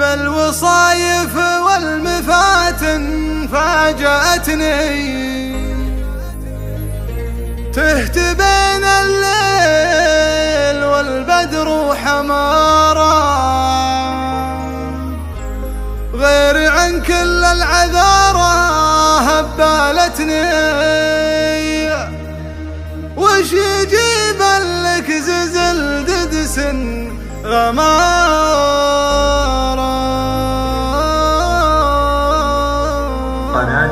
بالوصايف والمفاتن فاجأتني، تهت بين الليل والبدر حمارا، غير عن كل العذارى هبالتني. وش يجيب لك زلزل ددس غمارا. قناة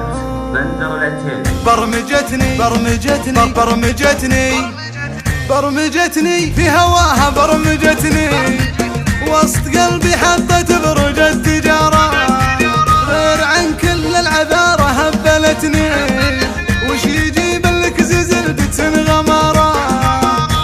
بندر العتيبي برمجتني في هواها، برمجتني وسط قلبي حطت برج التجارة، غير عن كل العذارى هبلتني. وش يجيب لك زلزل ددس غمارة،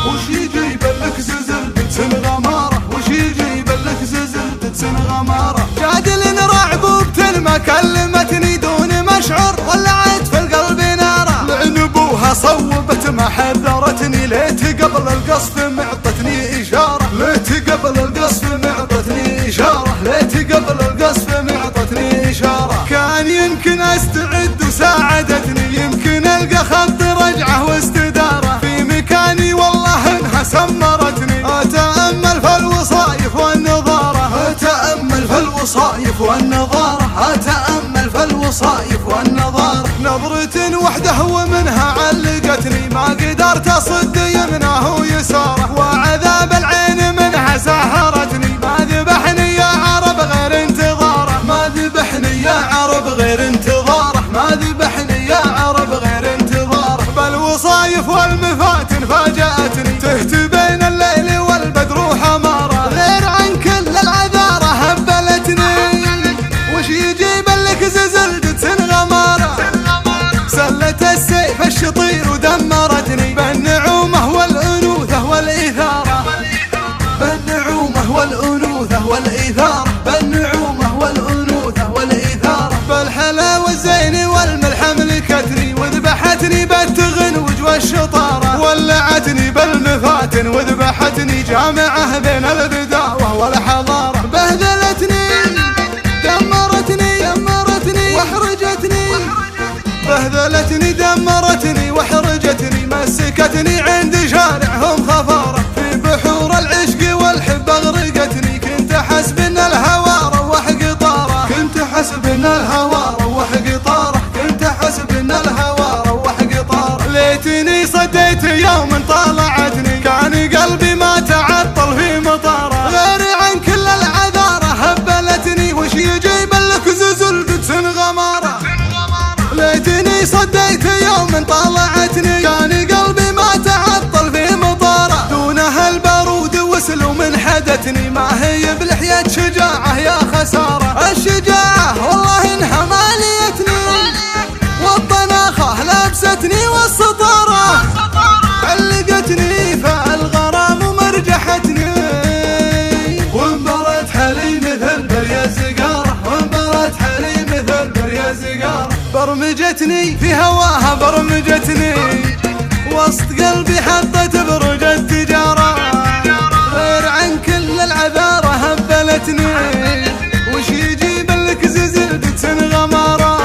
وش يجيب لك زلزل ددس غمارة، وش يجيب لك زلزل ددس غمارة. جادل رعبوبة ما كلمتني دون مشعر، ولعت في القلب نارة. لعن ابوها صوبت ما حذرتني، ليت قبل القصف معطتني إشارة، ليت قبل القصف معطتني إشارة، ليت قبل القصف معطتني إشارة. كان يمكن أستعد وساعدتني، يمكن ألقى خط رجعة واستدارة في مكاني، والله إنها سمرتني. أتأمل في الوصايف والنظارة، أتأمل في الوصايف والنظارة، أتأمل في الوصايف والنظارة. نظرة وحده ومنها علقتني، ما قدرت أصد يمناه ويساره، وعذاب العين منها سهرتني. ما ذبحني يا عرب غير انتظاره، ما ذبحني يا عرب غير انتظاره، ما ذبحني يا عرب غير انتظاره. بالوصايف والمفاتن فاجأتني، تهت بين الليل والبدر حمارة، غير عن كل العذارى هبلتني. وش يجيب لك زلزل ددس غمارة، سلة السيف الشطير ودمرتني. بالنعومة والأنوثة والإثارة، بالنعومة والأنوثة والإثارة، بالنعومة والأنوثة والإثارة. بالحلا والزين والملح ملكتني، وذبحتني بالتغنوج والشطارة. ولعتني بالمفاتن وذبحتني، جامعة بين البداوة والحضارة. بهذلتني دمرتني واحرجتني، بهذلتني دمرتني واحرجتني. مسكتني عند شارعهم خفارة، في بحور العشق والحب اغرقتني. كنت حسب ان الهوى روح قطارة، كنت حسب ان الهوى روح قطارة، كنت حسب ان الهوى روح قطارة. ليتني صديت يوم طالعتني، كان قلبي ما تعطل في مطارة، غير عن كل العذارى هبلتني. وش يجيب لك زلزل ددس غمارة، ليتني صديت يوم طالعتني، كان قلبي ما تعطل في مطارة. دونها البارود وسل ومنحدتني، ما هي بلحية شجاعة يا خسارة. الشجاعة والله انها ماليتني، والطناخة لابستني والسطارة. علقتني فالغرام ومرجحتني، وانبرت حلي مثل بريا زقارة، وانبرت حلي مثل بريا زقارة. برمجتني في هواها، برمجتني وسط قلبي حطت برج التجارة، غير عن كل العذارى هبلتني. وش يجيب لك زلزل ددس غمارة،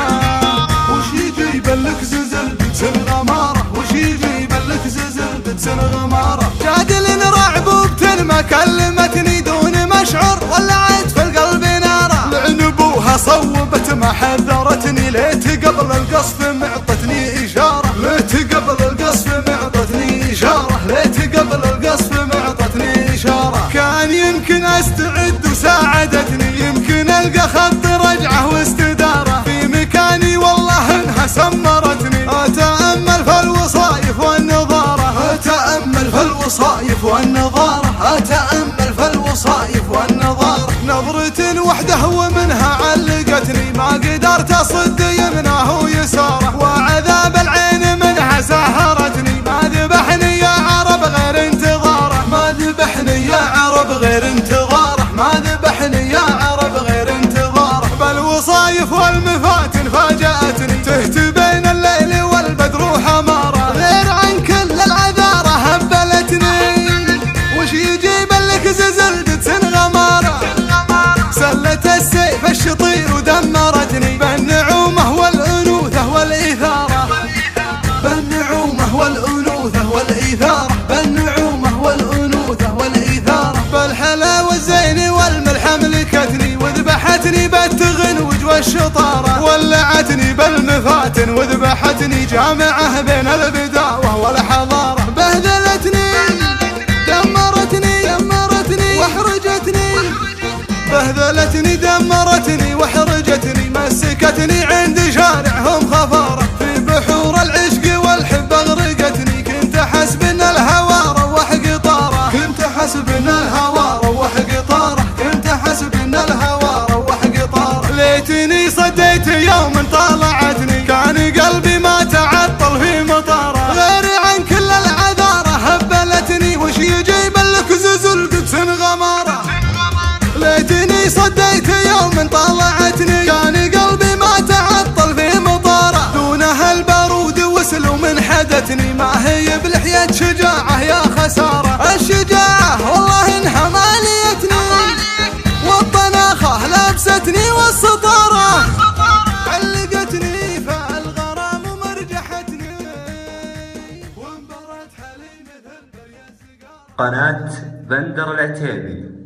وش يجيب لك زلزل ددس غمارة، وش يجيب لك زلزل ددس غمارة. جادل رعبوبة ما كلمتني دون مشعر، ولعت في القلب نارة. لعن ابوها صوبت ما حذرتني، ليت قبل القصف معطتني إشارة، ليت قبل القصف معطتني إشارة، ليت قبل القصف معطتني إشارة. كان يمكن أستعد وساعدتني، يمكن ألقى خط رجعة واستدارة في مكاني، والله إنها سمرتني. أتأمل في الوصايف والنظارة، أتأمل في الوصايف والنظارة، أتأمل في الوصايف والنظارة. نظرة وحده ومنها علقتني، ما قدرت أصد يمناه ويساره، وعذاب العين منها سهرتني. ما ذبحني يا عرب غير انتظاره، ما ذبحني يا عرب غير انتظاره، ما ذبحني يا عرب غير انتظاره. بالوصايف والمفاتن فاجأتني، تهت بين الليل والبدر حمارة، غير عن كل العذارى هبلتني. وش يجيب لك زلزل ددس غمارة، سلة والزين والملح ملكتني، وذبحتني بالتغنوج والشطارة، ولعتني بالمفاتن وذبحتني جامعة بين البداوة والحضارة. بهذلتني دمرتني واحرجتني، بهذلتني دمرتني واحرجتني، مسكتني عند شارعهم خفارة، في بحور العشق والحب اغرقتني. كنت حسب ان الهوى روح قطارة، كنت حسب ان الهوى روح قطارة، كنت حسب ان الهوى روح قطارة. ليتني صديت يوم طالعتني، كان قلبي ما تعطل في مطارة. غيري عن كل العذارة هبلتني، وش يجيب لك زوز القدس غمارة. ليتني صديت يوم طالعتني، كان قلبي ما تعطل في مطارة. دونها البارود وسل ومن حدتني، ما هي بلحية شجاعة يا خسارة. الشجاعة والله انها ماليتني، والطناخة لابستني والسطارة. علقتني فالغرام ومرجحتني، وانبرت حلي مثل بري السقارة. قناة بندر العتيبي.